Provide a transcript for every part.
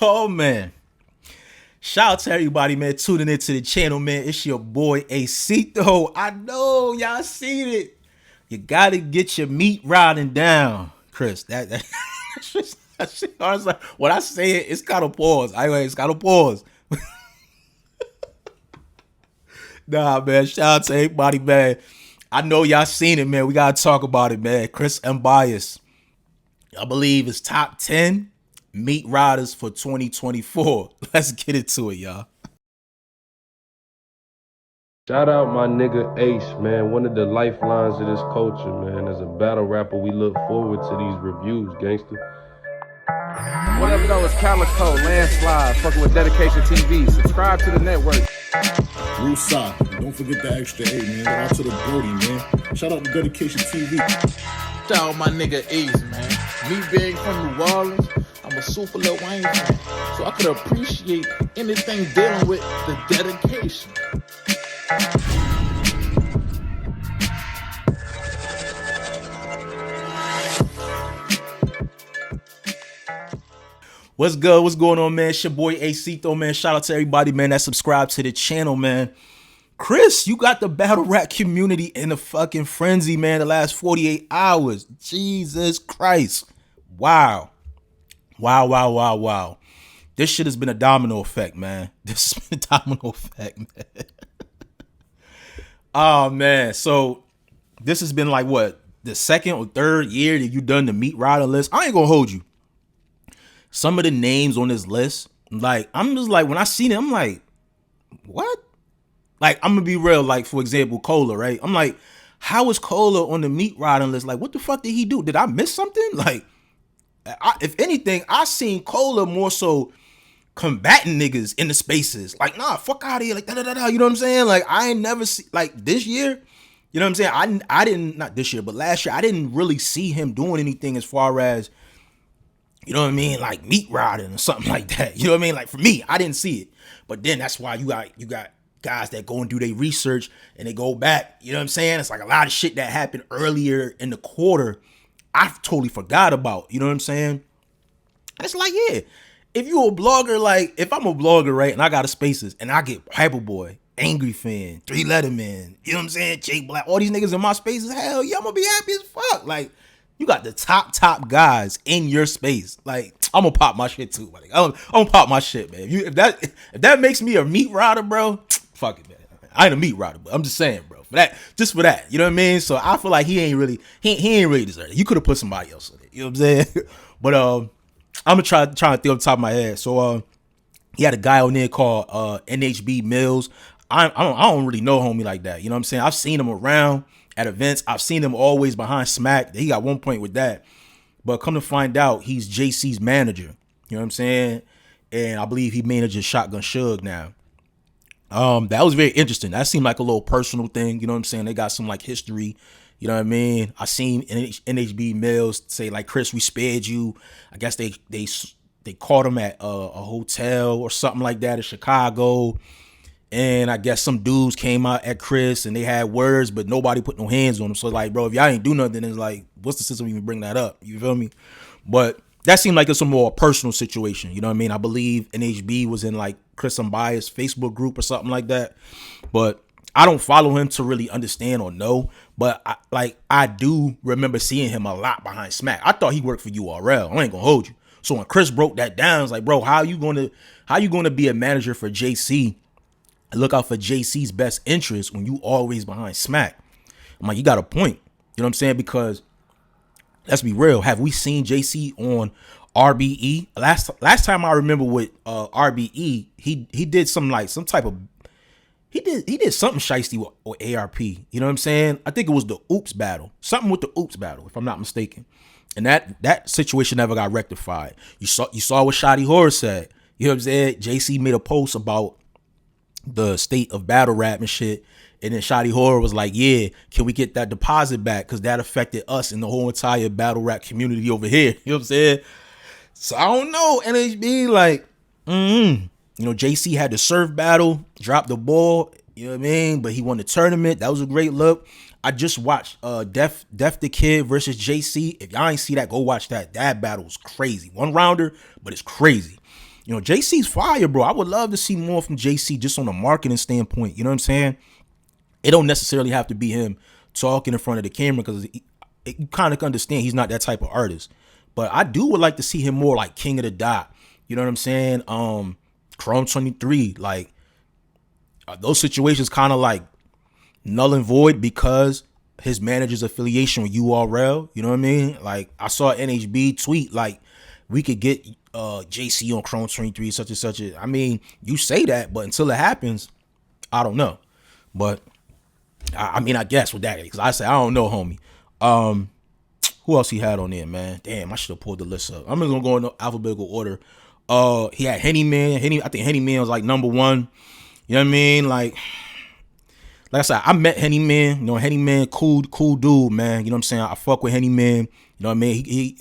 Oh man. Shout out to everybody, man, tuning into the channel, man. It's your boy Acito. I know y'all seen it. You gotta get your meat riding down, Chris. I was like, when I say it, it's gotta pause. It's gotta pause. Nah, man. Shout out to everybody, man. I know y'all seen it, man. We gotta talk about it, man. Chris Bias, I believe, is top 10 meat riders for 2024. Let's get into it, y'all. Shout out my nigga Ace, man. One of the lifelines of this culture, man. As a battle rapper, we look forward to these reviews, gangster. What up, though? It's Calico, Landslide, fucking with Dedication TV. Subscribe to the network. Woosah. Don't forget the extra 8, man. Shout out to the Brody, man. Shout out to Dedication TV. Shout out my nigga Ace, man. Me being from New Orleans, I'm a super Lil Wayne fan, so I could appreciate anything dealing with the dedication. What's good? What's going on, man? It's your boy Acito, man. Shout out to everybody, man, that subscribed to the channel, man. Chris, you got the battle rap community in a fucking frenzy, man, the last 48 hours. Jesus Christ. Wow. Wow. This shit has been a domino effect, man. This has been a domino effect, man. Oh, man. So this has been like, what, the second or third year that you done the meat rider list? I ain't gonna hold you. Some of the names on this list, like, I'm just like, when I seen it, I'm like, what? Like, I'm gonna be real, like, for example, Cola, right? I'm like, how is Cola on the meat riding list? Like, what the fuck did he do? Did I miss something? Like, if anything, I seen Cola more so combating niggas in the spaces. Like, nah, fuck out of here. Like, da-da-da-da, you know what I'm saying? Like, I ain't never see, like, this year, you know what I'm saying? I didn't, not this year, but last year, I didn't really see him doing anything as far as, you know what I mean? Like meat riding or something like that. You know what I mean? Like for me, I didn't see it. But then that's why you got guys that go and do their research and they go back. You know what I'm saying? It's like a lot of shit that happened earlier in the quarter I totally forgot about. You know what I'm saying? And it's like, yeah, if you a blogger, like if I'm a blogger, right, and I got a spaces and I get Hyperboy, Angry Fan, Three Letterman, you know what I'm saying? Jake Black, all these niggas in my spaces, hell yeah, I'm gonna be happy as fuck. Like, you got the top guys in your space. Like, I'm gonna pop my shit too. Like, I'm gonna pop my shit, man. If that makes me a meat rider, bro, fuck it, man. I ain't a meat rider, but I'm just saying, bro. Just for that, you know what I mean? So I feel like he ain't really deserve it. You could have put somebody else in it. You know what I'm saying? But I'm gonna try to think off the top of my head. So he had a guy on there called NHB Mills. I don't really know homie like that. You know what I'm saying? I've seen him around at events. I've seen him always behind Smack. He got 1 point with that. But come to find out, he's JC's manager. You know what I'm saying? And I believe he manages Shotgun Suge now. That was very interesting. That seemed like a little personal thing. You know what I'm saying? They got some like history. You know what I mean? I seen NHB Mills say like, Chris, we spared you. I guess they caught him at a hotel or something like that in Chicago. And I guess some dudes came out at Chris and they had words, but nobody put no hands on him. So like, bro, if y'all ain't do nothing, it's like, what's the system even bring that up? You feel me? But that seemed like it's a more personal situation. You know what I mean? I believe NHB was in like Chris Bias Facebook group or something like that. But I don't follow him to really understand or know. But I do remember seeing him a lot behind Smack. I thought he worked for URL. I ain't gonna hold you. So when Chris broke that down, it's like, bro, how you gonna be a manager for JC? Look out for JC's best interest when you always behind Smack. I'm like, you got a point. You know what I'm saying? Because let's be real. Have we seen JC on RBE? Last time I remember with RBE, he did some type of he did something shiesty with ARP. You know what I'm saying? I think it was the Oops battle. Something with the Oops battle, if I'm not mistaken. And that situation never got rectified. You saw what Shotty Horror said. You know what I'm saying? JC made a post about the state of battle rap and shit. And then Shotty Horror was like, yeah, can we get that deposit back? Because that affected us and the whole entire battle rap community over here. You know what I'm saying? So I don't know. NHB, like, you know, JC had the surf battle, dropped the ball, you know what I mean? But he won the tournament. That was a great look. I just watched Def the Kid versus JC. If y'all ain't see that, go watch that. That battle was crazy. One rounder, but it's crazy. You know, JC's fire, bro. I would love to see more from JC just on a marketing standpoint. You know what I'm saying? It don't necessarily have to be him talking in front of the camera, because you kind of understand he's not that type of artist. But I would like to see him more like King of the Dot. You know what I'm saying? Chrome 23, like those situations kind of like null and void because his manager's affiliation with URL. You know what I mean? Like I saw NHB tweet like we could get JC on Chrome 23, such and such. I mean, you say that, but until it happens, I don't know. But I mean, I guess with that, because I say I don't know, homie. Who else he had on there, man? Damn, I should have pulled the list up. I'm just gonna go in alphabetical order. He had Henny Man. I think Henny Man was like number one. You know what I mean? Like I said, I met Henny Man. You know, Henny Man, cool dude, man. You know what I'm saying? I fuck with Henny Man. You know what I mean? He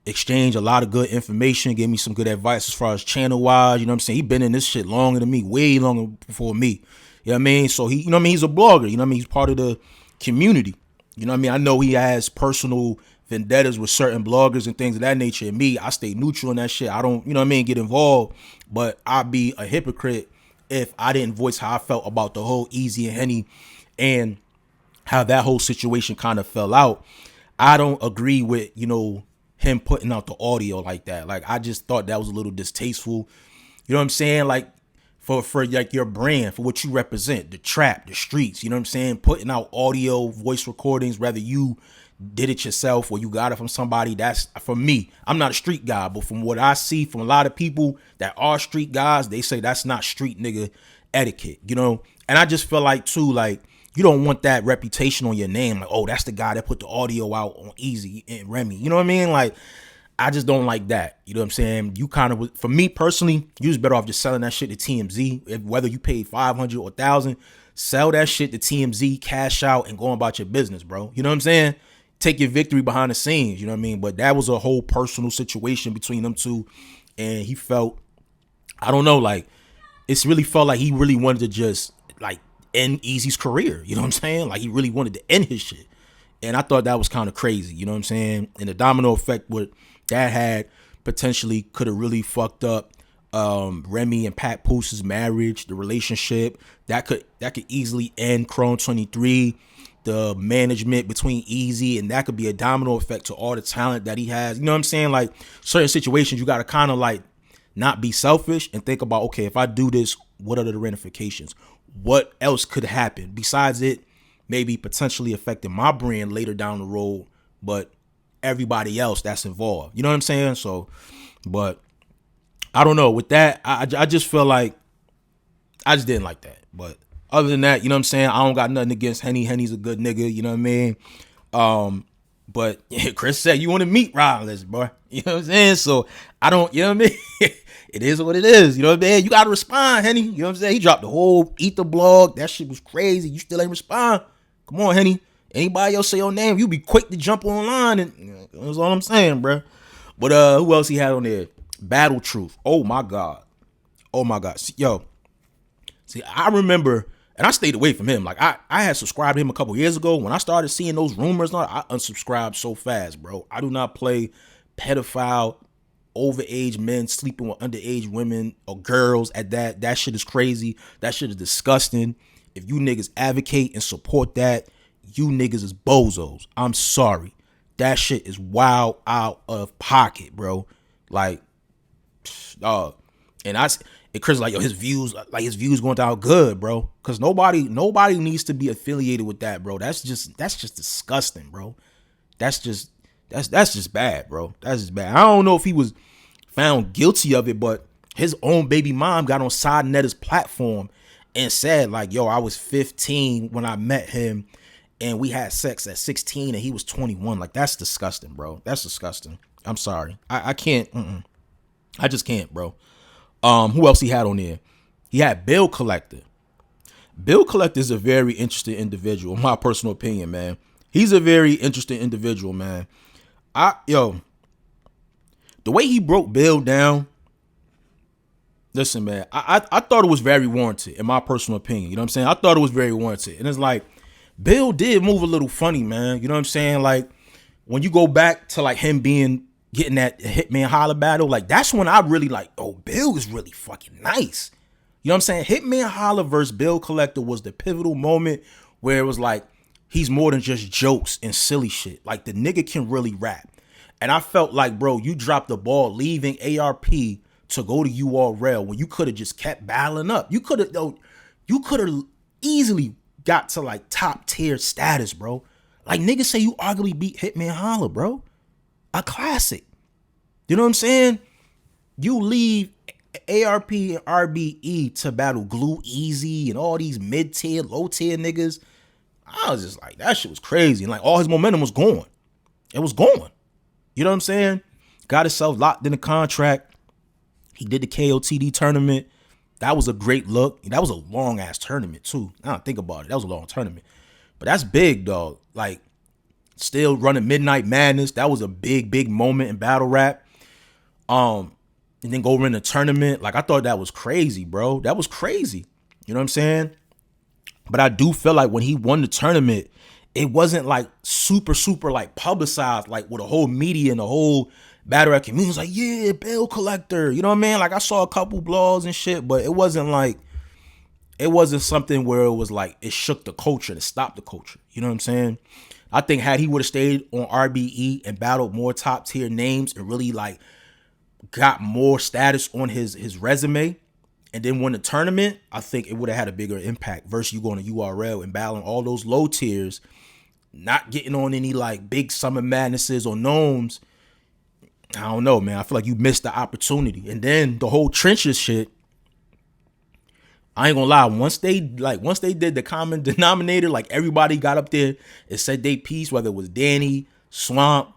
exchanged a lot of good information, gave me some good advice as far as channel wise. You know what I'm saying? He been in this shit longer than me, way longer before me. You know what I mean? So he, you know what I mean? He's a blogger. You know what I mean? He's part of the community. You know what I mean? I know he has personal vendettas with certain bloggers and things of that nature. And me, I stay neutral in that shit. I don't, you know what I mean, get involved. But I'd be a hypocrite if I didn't voice how I felt about the whole Easy and Henny and how that whole situation kind of fell out. I don't agree with, you know, him putting out the audio like that. Like, I just thought that was a little distasteful. You know what I'm saying? Like, for like your brand, for what you represent, the trap, the streets, you know what I'm saying? Putting out audio, voice recordings, whether you did it yourself or you got it from somebody, that's, for me, I'm not a street guy, but from what I see from a lot of people that are street guys, they say that's not street nigga etiquette, you know? And I just feel like, too, like, you don't want that reputation on your name. Like, oh, that's the guy that put the audio out on Easy and Remy. You know what I mean? Like, I just don't like that. You know what I'm saying? You kind of, for me personally, you was better off just selling that shit to TMZ. Whether you paid 500 or 1,000, sell that shit to TMZ, cash out, and go about your business, bro. You know what I'm saying? Take your victory behind the scenes. You know what I mean? But that was a whole personal situation between them two. And he felt, I don't know, like, it's really felt like he really wanted to just, like, end Easy's career. You know what I'm saying? Like, he really wanted to end his shit. And I thought that was kind of crazy. You know what I'm saying? And the domino effect with that had potentially could have really fucked up Remy and Pat Poose's marriage, the relationship. That could easily end Chrome 23, the management between Easy, and that could be a domino effect to all the talent that he has. You know what I'm saying? Like, certain situations you got to kind of like not be selfish and think about, okay, if I do this, what are the ramifications? What else could happen besides it maybe potentially affecting my brand later down the road, but everybody else that's involved. You know what I'm saying? So, but I don't know. With that, I just feel like I just didn't like that. But other than that, you know what I'm saying? I don't got nothing against Henny. Henny's a good nigga. You know what I mean? But yeah, Chris said you want to meet Rollins, boy. You know what I'm saying? So I don't, you know what I mean? It is what it is. You know what I mean? You got to respond, Henny. You know what I'm saying? He dropped the whole Ether blog. That shit was crazy. You still ain't respond. Come on, Henny. Anybody else say your name, you be quick to jump online, and that's all I'm saying, bro. But who else he had on there? Battle Truth. Oh my god. See, I remember, and I stayed away from him. Like I had subscribed to him a couple years ago. When I started seeing those rumors, I unsubscribed so fast, bro. I do not play pedophile, overage men sleeping with underage women or girls at that. That shit is crazy. That shit is disgusting. If you niggas advocate and support that, you niggas is bozos. I'm sorry. That shit is wild out of pocket, bro. Like, and Chris like, yo, his views going down good, bro. Cause nobody needs to be affiliated with that, bro. That's just disgusting, bro. That's just bad, bro. That's just bad. I don't know if he was found guilty of it, but his own baby mom got on Side Netta's platform and said, like, yo, I was 15 when I met him and we had sex at 16 and he was 21. Like, that's disgusting, bro. That's disgusting. I'm sorry. I can't. I just can't, bro. Who else he had on there? He had Bill Collector. Bill Collector is a very interesting individual, in my personal opinion, man. He's a very interesting individual, man. The way he broke Bill down, listen, man, I thought it was very warranted, in my personal opinion. You know what I'm saying? I thought it was very warranted. And it's like, Bill did move a little funny, man. You know what I'm saying? Like, when you go back to like him being getting that Hitman Holla battle, like that's when I really like, oh, Bill is really fucking nice. You know what I'm saying? Hitman Holla versus Bill Collector was the pivotal moment where it was like, he's more than just jokes and silly shit. Like the nigga can really rap. And I felt like, bro, you dropped the ball leaving ARP to go to URL when you could have just kept battling up. You could have easily got to like top tier status, bro. Like niggas say you arguably beat Hitman Holla, bro. A classic. You know what I'm saying? You leave ARP and RBE to battle Glue Easy and all these mid-tier, low-tier niggas. I was just like, that shit was crazy. And like all his momentum was gone. It was gone. You know what I'm saying? Got himself locked in a contract. He did the KOTD tournament. That was a great look. That was a long ass tournament too. I don't think about it. That was a long tournament. But that's big, dog. Like still running Midnight Madness. That was a big, big moment in battle rap. And then go win the tournament. Like I thought that was crazy, bro. That was crazy. You know what I'm saying? But I do feel like when he won the tournament, it wasn't like super, super like publicized, like with the whole media and the whole battle rap community was like, yeah, Bill Collector. You know what I mean? Like I saw a couple blogs and shit, but it wasn't something where it was like it shook the culture, it stopped the culture. You know what I'm saying? I think had he would have stayed on RBE and battled more top tier names and really like got more status on his resume and then won the tournament, I think it would have had a bigger impact versus you going to URL and battling all those low tiers, not getting on any like big Summer Madnesses or Gnomes. I don't know, man. I feel like you missed the opportunity. And then the whole trenches shit, I ain't gonna lie, once they did the common denominator, like everybody got up there and said they piece, whether it was Danny, Swamp,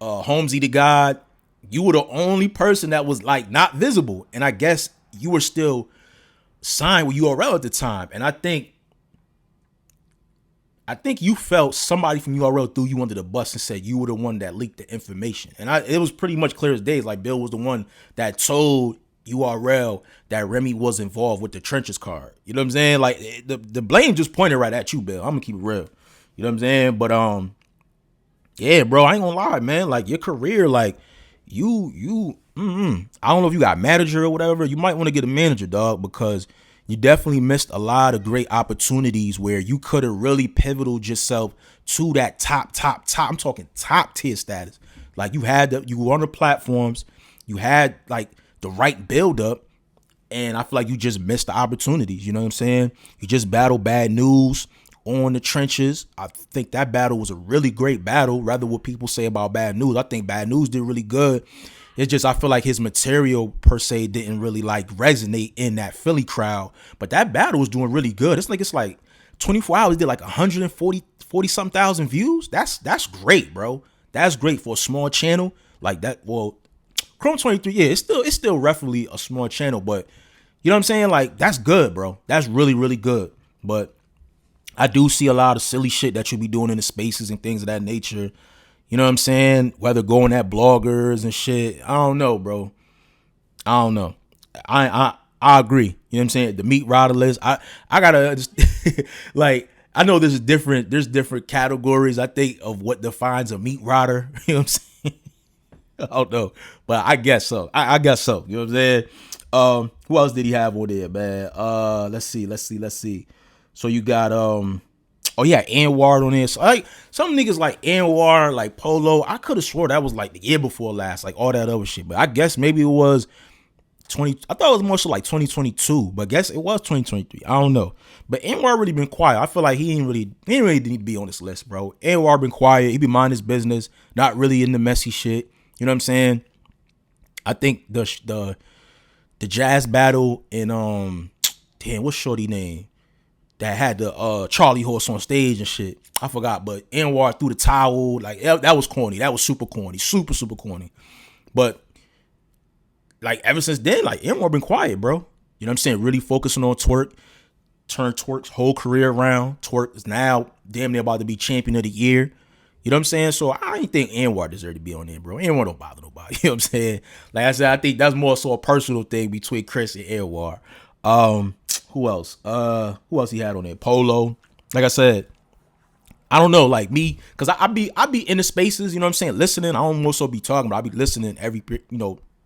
Holmesy the God, you were the only person that was like not visible. And I guess you were still signed with URL at the time. And I think you felt somebody from URL threw you under the bus and said you were the one that leaked the information. And it was pretty much clear as day. Like Bill was the one that told URL that Remy was involved with the trenches card. You know what I'm saying? Like the blame just pointed right at you, Bill. I'm gonna keep it real. You know what I'm saying? But yeah, bro, I ain't gonna lie, man. Like your career, like I don't know if you got a manager or whatever. You might want to get a manager, dog, because you definitely missed a lot of great opportunities where you could have really pivoted yourself to that top. I'm talking top tier status. Like you were on the platforms, you had like the right build up, and I feel like you just missed the opportunities. You know what I'm saying? You just battled Bad News on the trenches. I think that battle was a really great battle. Rather what people say about Bad News, I think Bad News did really good. It's just I feel like his material per se didn't really like resonate in that Philly crowd. But that battle was doing really good. It's like 24 hours did like 140 something thousand views. That's great, bro. That's great for a small channel like that. Well, Chrome 23, yeah, it's still roughly a small channel, but you know what I'm saying? Like that's good, bro. That's really, really good. But I do see a lot of silly shit that you be doing in the spaces and things of that nature. You know what I'm saying? Whether going at bloggers and shit. I don't know, bro. I don't know. I agree. You know what I'm saying? The meat rider list. I gotta just like I know there's different categories, I think, of what defines a meat rider. You know what I'm saying? I don't know. But I guess so. I guess so. You know what I'm saying? Who else did he have on there, man? Let's see. So you got Anwar on there. So like some niggas like Anwar, like Polo. I could have swore that was like the year before last, like all that other shit. But I guess maybe it was I thought it was more so like 2022, but I guess it was 2023. I don't know. But Anwar really been quiet. I feel like he ain't really need to be on this list, bro. Anwar been quiet. He be minding his business, not really in the messy shit. You know what I'm saying? I think the jazz battle in damn, what's shorty name? That had the Charlie horse on stage and shit. I forgot, but Anwar threw the towel. Like that was corny. That was super corny. Super, super corny. But like ever since then, like Anwar been quiet, bro. You know what I'm saying? Really focusing on Twerk. Turned Twerk's whole career around. Twerk is now damn near about to be champion of the year. You know what I'm saying? So I ain't think Anwar deserved to be on there, bro. Anwar don't bother nobody. You know what I'm saying? Like I said, I think that's more so a personal thing between Chris and Anwar. Who else? Who else he had on there? Polo. Like I said, I don't know, like me, cause I be in the spaces, you know what I'm saying, listening. I don't more so be talking, but I be listening every,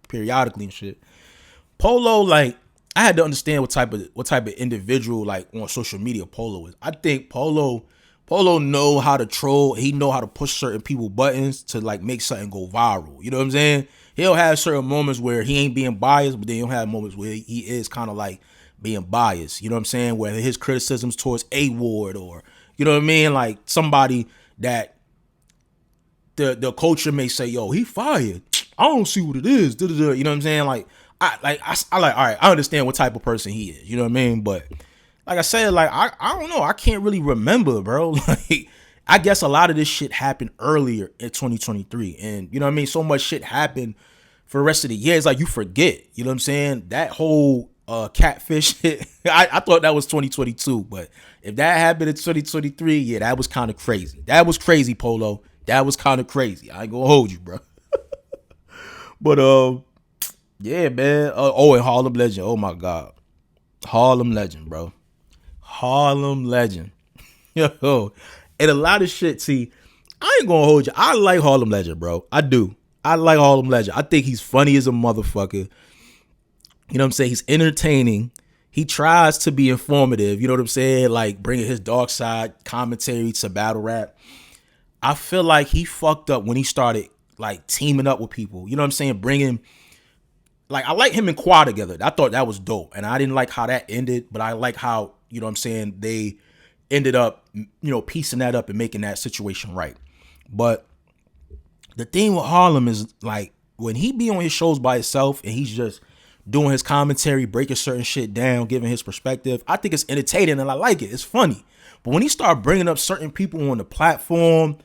periodically and shit. Polo, like, I had to understand what type of individual, like, on social media Polo is. I think Polo know how to troll. He know how to push certain people buttons to, like, make something go viral. You know what I'm saying? He'll have certain moments where he ain't being biased, but then he'll have moments where he is kind of like being biased. You know what I'm saying? Whether his criticisms towards A Ward or, you know what I mean, like somebody that the culture may say, yo, he fired. I don't see what it is. You know what I'm saying? Like, I all right, I understand what type of person he is. You know what I mean? But like I said, like, I don't know. I can't really remember, bro. Like, I guess a lot of this shit happened earlier in 2023. And, you know what I mean? So much shit happened for the rest of the year. It's like you forget. You know what I'm saying? That whole catfish shit, I thought that was 2022. But if that happened in 2023, yeah, that was kind of crazy. That was crazy, Polo. That was kind of crazy. I ain't gonna hold you, bro. But, yeah, man. And Harlem Legend. Oh, my God. Harlem Legend, bro. Harlem Legend. Yo, and a lot of shit. See, I ain't gonna hold you. I like Harlem Legend, bro. I do. I like Harlem Legend. I think he's funny as a motherfucker. You know what I'm saying? He's entertaining. He tries to be informative. You know what I'm saying? Like, bringing his dark side commentary to battle rap. I feel like he fucked up when he started, like, teaming up with people. You know what I'm saying? Bringing, like, I like him and Qua together. I thought that was dope. And I didn't like how that ended, but I like how, you know what I'm saying, they ended up, piecing that up and making that situation right. But the thing with Harlem is, like, when he be on his shows by himself and he's just doing his commentary, breaking certain shit down, giving his perspective, I think it's entertaining and I like it. It's funny. But when he start bringing up certain people on the platform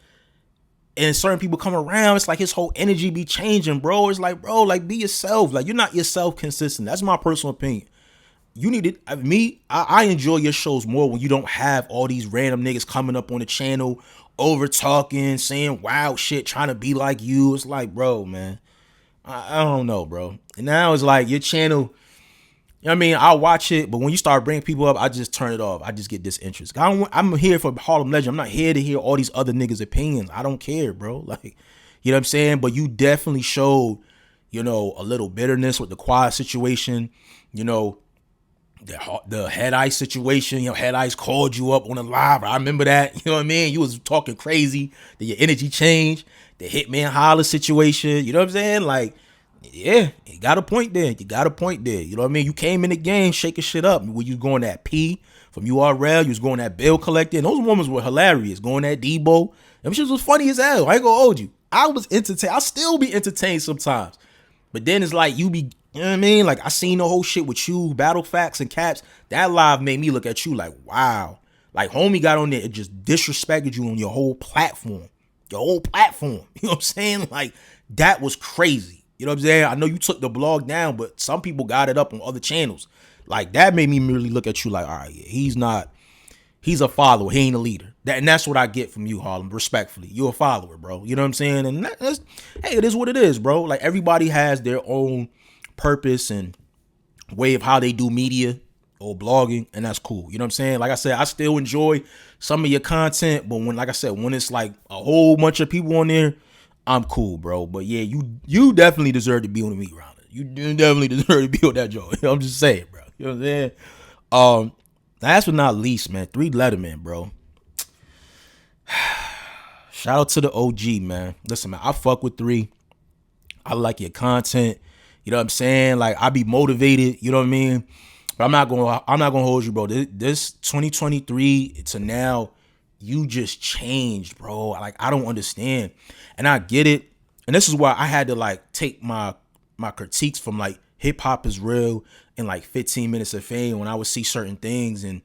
and certain people come around, it's like his whole energy be changing, bro. It's like, bro, like, be yourself. Like, you're not yourself consistent. That's my personal opinion. You need it. I enjoy your shows more when you don't have all these random niggas coming up on the channel, over talking, saying wild shit, trying to be like you. It's like, bro, man, I don't know, bro. And now it's like your channel, you know what I mean? I'll watch it, but when you start bringing people up, I just turn it off. I just get disinterested. I'm here for Harlem Legend. I'm not here to hear all these other niggas' opinions. I don't care, bro. Like, you know what I'm saying? But you definitely showed, a little bitterness with the Quad situation, the Head Ice situation. Head Ice called you up on the live. I remember that. You know what I mean? You was talking crazy. Then your energy changed. The Hitman Holler situation. You know what I'm saying? Like, yeah, you got a point there. You know what I mean? You came in the game shaking shit up. When you going at P from URL, you was going at Bill Collector. And those moments were hilarious. Going at Debo. Them shit was funny as hell. I ain't gonna hold you. I was entertained. I'll still be entertained sometimes. But then it's like you be, you know what I mean? Like, I seen the whole shit with you, Battle Facts and Caps. That live made me look at you like, wow. Like, homie got on there and just disrespected you on your whole platform. You know what I'm saying? Like, that was crazy. You know what I'm saying? I know you took the blog down, but some people got it up on other channels. Like, that made me really look at you like, all right, yeah, he's a follower. He ain't a leader. And that's what I get from you, Harlem, respectfully. You're a follower, bro. You know what I'm saying? And hey, it is what it is, bro. Like, everybody has their own purpose and way of how they do media or blogging, and that's cool. You know what I'm saying? Like I said, I still enjoy some of your content, but when it's like a whole bunch of people on there, I'm cool, bro. But yeah, you definitely deserve to be on the meat rounder. You definitely deserve to be on that joint. I'm just saying, bro. You know what I'm saying? Last but not least, man, 3 Letterman, bro. Shout out to the OG, man. Listen, man, I fuck with 3. I like your content. You know what I'm saying? Like, I be motivated. You know what I mean? But I'm not gonna hold you, bro. This 2023 to now, you just changed, bro. Like, I don't understand, and I get it. And this is why I had to, like, take my critiques from, like, hip hop is real and, like, 15 minutes of fame when I would see certain things and,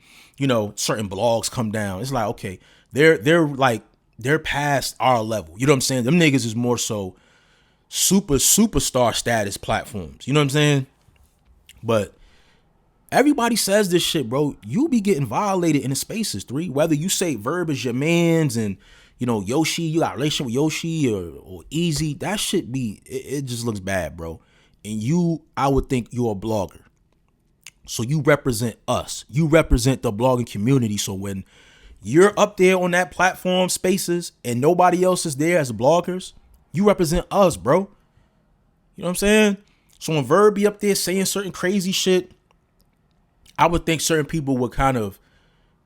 certain blogs come down. It's like, okay, they're past our level. You know what I'm saying? Them niggas is more so superstar status platforms. You know what I'm saying? But everybody says this shit, bro. You be getting violated in the spaces, 3. Whether you say Verb is your mans and, Yoshi, you got a relationship with Yoshi or Easy, that shit it just looks bad, bro. And I would think you're a blogger. So you represent us. You represent the blogging community. So when you're up there on that platform spaces and nobody else is there as bloggers, you represent us, bro. You know what I'm saying? So when Verb be up there saying certain crazy shit, I would think certain people would kind of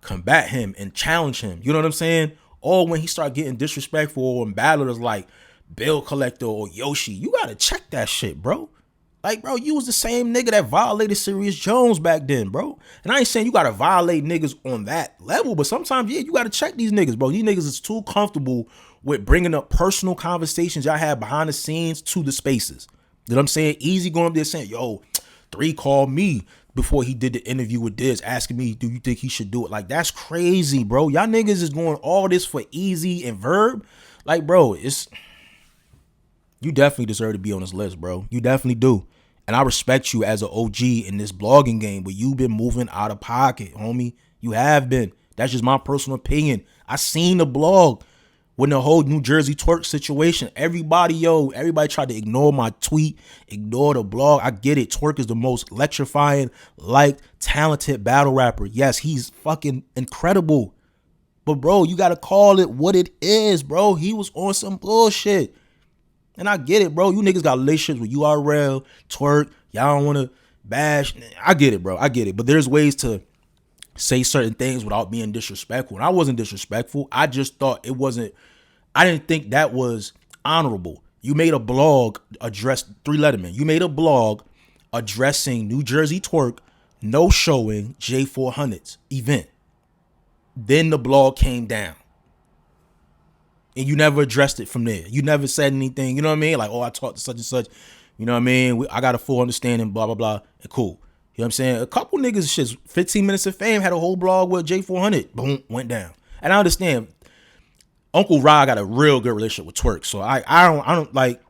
combat him and challenge him. You know what I'm saying? Or when he start getting disrespectful, or when battlers like Bill Collector or Yoshi, you gotta check that shit, bro. Like, bro, you was the same nigga that violated Sirius Jones back then, bro. And I ain't saying you gotta violate niggas on that level, but sometimes, yeah, you gotta check these niggas, bro. These niggas is too comfortable with bringing up personal conversations y'all had behind the scenes to the spaces. You know what I'm saying? Easy going up there saying, yo, 3 called me before he did the interview with Diz, asking me, do you think he should do it? Like, that's crazy, bro. Y'all niggas is going all this for Easy and Verb. Like, bro, you definitely deserve to be on this list, bro. You definitely do. And I respect you as an OG in this blogging game, but you've been moving out of pocket, homie. You have been. That's just my personal opinion. I seen the blog when the whole New Jersey twerk situation. Everybody tried to ignore my tweet, ignore the blog. I get it. Twerk is the most electrifying, liked, talented battle rapper. Yes, he's fucking incredible. But, bro, you got to call it what it is, bro. He was on some bullshit. And I get it, bro. You niggas got relationships with URL, Twerk. Y'all don't want to bash. I get it, bro. I get it. But there's ways to say certain things without being disrespectful. And I wasn't disrespectful. I just thought I didn't think that was honorable. You made a blog addressed 3 Letterman. You made a blog addressing New Jersey Twerk, no showing J400's event. Then the blog came down. And you never addressed it from there. You never said anything, you know what I mean? Like, oh, I talked to such and such, you know what I mean? I got a full understanding, blah, blah, blah, and cool. You know what I'm saying? A couple niggas, shit, 15 Minutes of Fame had a whole blog with J400. Boom, went down. And I understand, Uncle Ra got a real good relationship with Twerk. So I don't like,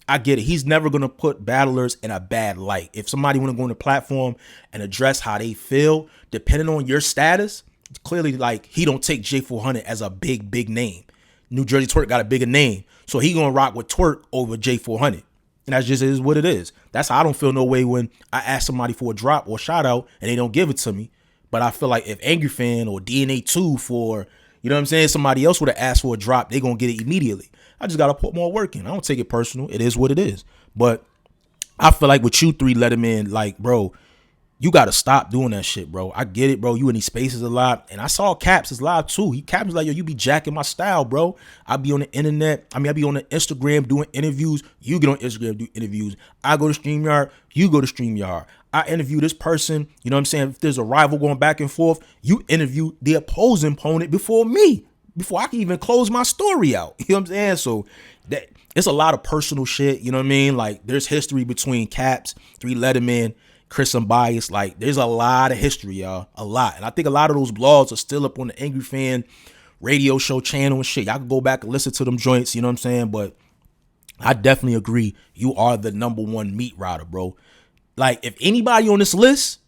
I get it. He's never going to put battlers in a bad light. If somebody want to go on the platform and address how they feel, depending on your status, clearly, like, he don't take J400 as a big name. New Jersey Twerk got a bigger name, so he gonna rock with Twerk over J400, and that just is what it is. That's how I don't feel no way when I ask somebody for a drop or shout out and they don't give it to me. But I feel like if Angry Fan or DNA 2 for, you know what I'm saying, somebody else would have asked for a drop, they gonna get it immediately. I just gotta put more work in. I don't take it personal. It is what it is. But I feel like with you 3 Letterman, like, bro, you got to stop doing that shit, bro. I get it, bro. You in these spaces a lot. And I saw Caps is live too. Caps was like, yo, you be jacking my style, bro. I be on the internet. I be on the Instagram doing interviews. You get on Instagram, do interviews. I go to StreamYard. You go to StreamYard. I interview this person. You know what I'm saying? If there's a rival going back and forth, you interview the opposing opponent before me, before I can even close my story out. You know what I'm saying? So that it's a lot of personal shit. You know what I mean? Like, there's history between Caps, 3 Letterman, Chris Unbiased. Like, there's a lot of history, y'all. A lot. And I think a lot of those blogs are still up on the Angry Fan radio show channel and shit. Y'all can go back and listen to them joints, you know what I'm saying? But I definitely agree. You are the #1 meat rider, bro. Like, if anybody on this list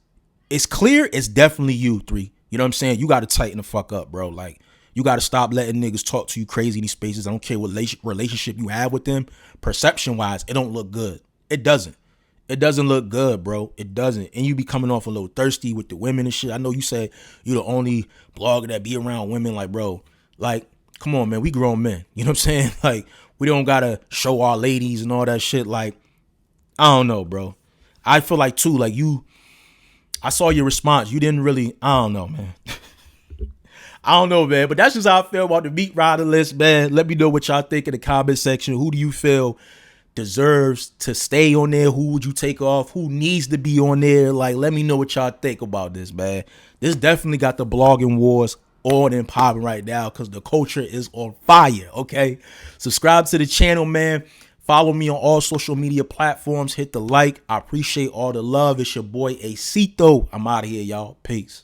is clear, it's definitely you 3. You know what I'm saying? You got to tighten the fuck up, bro. Like, you got to stop letting niggas talk to you crazy in these spaces. I don't care what relationship you have with them. Perception-wise, it don't look good. It doesn't. It doesn't look good, bro. It doesn't. And you be coming off a little thirsty with the women and shit. I know you say you're the only blogger that be around women. Like, bro, like, come on, man. We grown men. You know what I'm saying? Like, we don't got to show our ladies and all that shit. Like, I don't know, bro. I feel like, too, like, I saw your response. You didn't really, I don't know, man. I don't know, man. But that's just how I feel about the meat rider list, man. Let me know what y'all think in the comment section. Who do you feel deserves to stay on there? Who would you take off? Who needs to be on there? Like, let me know what y'all think about this, man. This definitely got the blogging wars on and popping right now because the culture is on fire, okay? Subscribe to the channel, man. Follow me on all social media platforms. Hit the like. I appreciate all the love. It's your boy Acito. I'm out of here, y'all. Peace.